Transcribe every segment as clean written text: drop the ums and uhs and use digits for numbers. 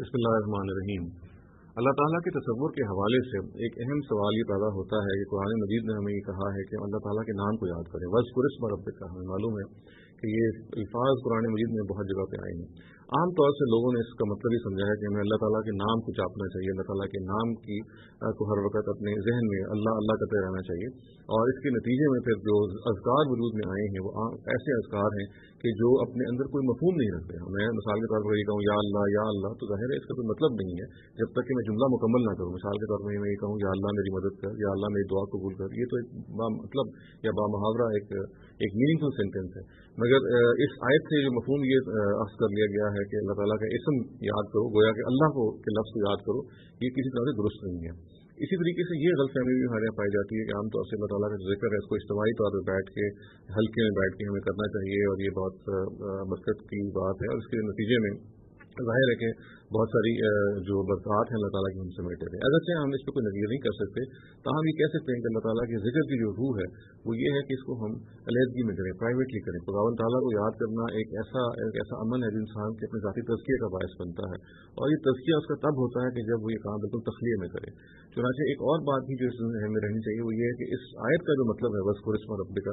بسم اللہ الرحمن الرحیم۔ اللہ تعالیٰ کے تصور کے حوالے سے ایک اہم سوال یہ پیدا ہوتا ہے کہ قرآن مجید نے ہمیں یہ کہا ہے کہ اللہ تعالیٰ کے نام کو یاد کریں۔ وَاذْكُرِ اسْمَ رَبِّكَ، ہمیں معلوم ہے کہ یہ الفاظ قرآن مجید میں بہت جگہ پہ آئے ہیں۔ عام طور سے لوگوں نے اس کا مطلب یہ سمجھا ہے کہ ہمیں اللہ تعالیٰ کے نام کو جاپنا چاہیے، اللہ تعالیٰ کے نام کو ہر وقت اپنے ذہن میں اللہ اللہ کرتے رہنا چاہیے، اور اس کے نتیجے میں پھر جو اذکار وجود میں آئے ہیں وہ ایسے اذکار ہیں کہ جو اپنے اندر کوئی مفہوم نہیں رکھتے۔ میں مثال کے طور پر یہ کہوں یا اللہ، تو ظاہر ہے اس کا کوئی مطلب نہیں ہے جب تک کہ میں جملہ مکمل نہ کروں۔ مثال کے طور پر میں یہ کہوں یا اللہ میری مدد کر، یا اللہ میری دعا قبول کر، یہ تو ایک با مطلب یا با محاورہ ایک میننگ فل سینٹینس ہے، مگر اس آیت سے جو مفہوم یہ اخذ کر لیا گیا ہے کہ اللہ تعالیٰ کا اسم یاد کرو، گویا کہ اللہ کے لفظ کو یاد کرو، یہ کسی طرح سے درست نہیں ہے۔ اسی طریقے سے یہ غلط فہمی بھی ہمارے یہاں پائی جاتی ہے کہ عام طور سے اللہ تعالیٰ کا جو ذکر ہے اس کو اجتماعی طور پہ بیٹھ کے حلقے میں بیٹھ کے ہمیں کرنا چاہیے، اور یہ بہت برکت کی بات ہے، اور اس کے نتیجے میں ظاہر ہے کہ بہت ساری جو برکات ہیں اللہ تعالیٰ کی ہم سمیٹے ہیں۔ اگرچہ ہم اس پہ کوئی نظیر نہیں کر سکتے، تاہم یہ کہہ سکتے ہیں کہ اللہ تعالیٰ کے ذکر کی جو روح ہے وہ یہ ہے کہ اس کو ہم علیحدگی میں کریں، پرائیویٹلی کریں۔ خداوند تعالیٰ کو یاد کرنا ایک ایسا عمل ہے جو انسان کے اپنے ذاتی تزکیے کا باعث بنتا ہے، اور یہ تزکیہ اس کا تب ہوتا ہے کہ جب وہ یہ کام بالکل تخلیہ میں کرے۔ چنانچہ ایک اور بات بھی جو اس ذہن میں رہنی چاہیے وہ یہ ہے کہ اس آیت کا جو مطلب ہے وَاذْكُرِ اسْمَ رَبِّكَ،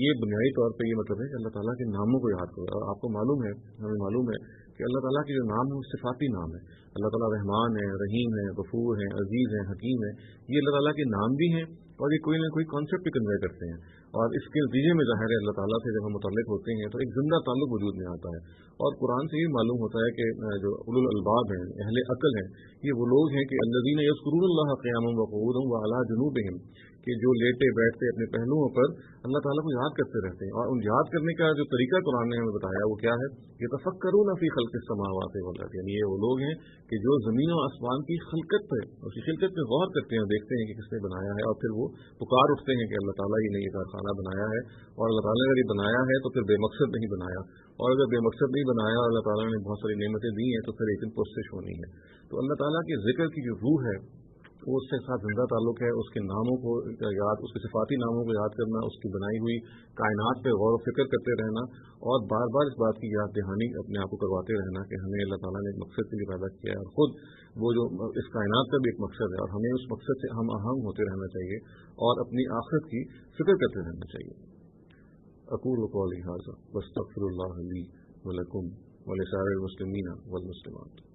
یہ بنیادی طور پہ یہ مطلب ہے کہ اللہ تعالیٰ کے ناموں کو یاد کرو۔ اور آپ کو معلوم ہے، ہمیں معلوم ہے کہ اللہ تعالیٰ کے جو نام ہے وہ صفاتی نام ہے۔ اللہ تعالیٰ رحمان ہے، رحیم ہے، غفور ہے، عزیز ہے، حکیم ہے، یہ اللہ تعالیٰ کے نام بھی ہیں، اور یہ کوئی نہ کوئی کانسیپٹ بھی کنوے کرتے ہیں، اور اس کے نتیجے میں ظاہر ہے اللہ تعالیٰ سے جب ہم متعلق ہوتے ہیں تو ایک زندہ تعلق وجود میں آتا ہے۔ اور قرآن سے یہ معلوم ہوتا ہے کہ جو اولو الالباب ہیں، اہل عقل ہیں، یہ وہ لوگ ہیں کہ الذین یذکرون اللہ قیاما وقعودا وعلی جنوبہم، کہ جو لیٹے بیٹھتے اپنے پہلوؤں پر اللہ تعالیٰ کو یاد کرتے رہتے ہیں۔ اور ان یاد کرنے کا جو طریقہ قرآن نے ہمیں بتایا وہ کیا ہے؟ یتفکرون فی خلق السماوات والارض، یعنی یہ وہ لوگ ہیں کہ جو زمین و آسمان کی خلقت پہ، اس کی خلقت پہ غور کرتے ہیں، دیکھتے ہیں کہ کس نے بنایا ہے، اور پھر وہ پکار اٹھتے ہیں کہ اللہ تعالیٰ ہی نے یہ کارخانہ بنایا ہے، اور اللہ تعالیٰ نے اگر یہ بنایا ہے تو پھر بے مقصد نہیں بنایا، اور اگر بے مقصد نہیں بنایا اور اللہ تعالیٰ نے بہت ساری نعمتیں دی ہیں تو پھر ایک دن پرسش ہونی ہے۔ تو اللہ تعالیٰ کے ذکر کی جو روح ہے وہ اس کے ساتھ زندہ تعلق ہے، اس کے ناموں کو یاد، اس کے صفاتی ناموں کو یاد کرنا، اس کی بنائی ہوئی کائنات پہ غور و فکر کرتے رہنا، اور بار بار اس بات کی یاد دہانی اپنے آپ کو کرواتے رہنا کہ ہمیں اللہ تعالیٰ نے ایک مقصد کے لیے پیدا کیا ہے، اور خود وہ جو اس کائنات کا بھی ایک مقصد ہے، اور ہمیں اس مقصد سے ہم آہنگ ہوتے رہنا چاہیے اور اپنی آخرت کی فکر کرتے رہنا چاہیے۔ اقول قولی ھذا واستغفر اللہ لی ولکم ولسائر المسلمین والمسلمات۔